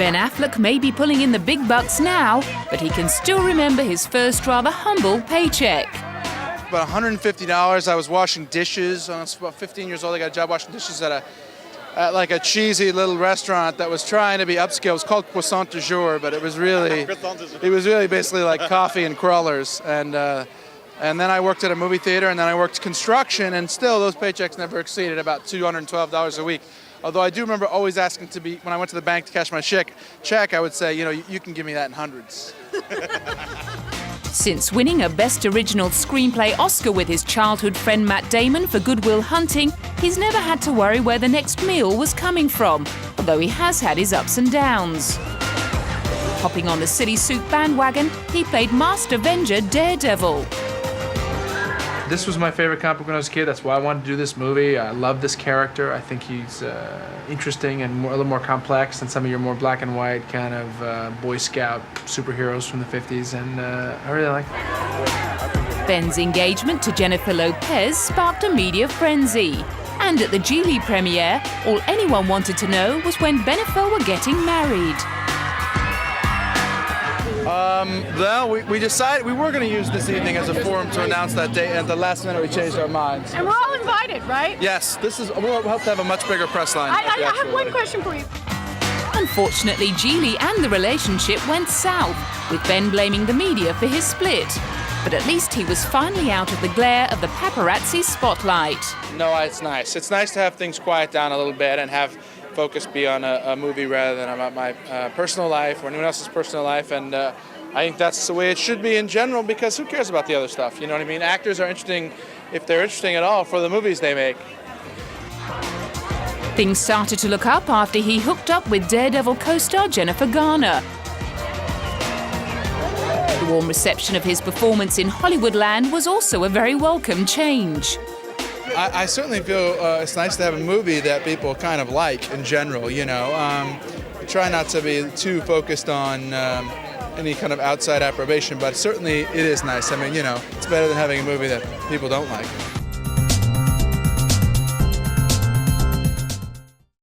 Ben Affleck may be pulling in the big bucks now, but he can still remember his first rather humble paycheck. About $150. I was washing dishes. I was about 15 years old. I got a job washing dishes at like a cheesy little restaurant that was trying to be upscale. It was called Croissant du Jour, but it was really basically like coffee and crawlers. And then I worked at a movie theater, and then I worked construction, and still those paychecks never exceeded about $212 a week. Although I do remember always asking to be, when I went to the bank to cash my check, I would say, you know, you can give me that in hundreds. Since winning a Best Original Screenplay Oscar with his childhood friend Matt Damon for Good Will Hunting, he's never had to worry where the next meal was coming from, although he has had his ups and downs. Hopping on the silly suit bandwagon, he played Masked Avenger Daredevil. This was my favorite comic book when I was a kid. That's why I wanted to do this movie. I love this character. I think he's interesting and a little more complex than some of your more black and white kind of Boy Scout superheroes from the 50s, and I really like it. Ben's engagement to Jennifer Lopez sparked a media frenzy. And at the Geely premiere, all anyone wanted to know was when Bennifer were getting married. Well, we decided we were going to use this evening as a forum to announce that date, and at the last minute we changed our minds. And we're all invited, right? Yes, we'll hope to have a much bigger press line. I have one question for you. Unfortunately, Geely and the relationship went south, with Ben blaming the media for his split. But at least he was finally out of the glare of the paparazzi spotlight. No, it's nice. It's nice to have things quiet down a little bit and have focus be on a movie rather than about my personal life or anyone else's personal life, and I think that's the way it should be in general, because who cares about the other stuff, you know what I mean? Actors are interesting, if they're interesting at all, for the movies they make. Things started to look up after he hooked up with Daredevil co-star Jennifer Garner. The warm reception of his performance in Hollywoodland was also a very welcome change. I certainly feel it's nice to have a movie that people kind of like in general, you know. Try not to be too focused on any kind of outside approbation, but certainly it is nice. I mean, you know, it's better than having a movie that people don't like.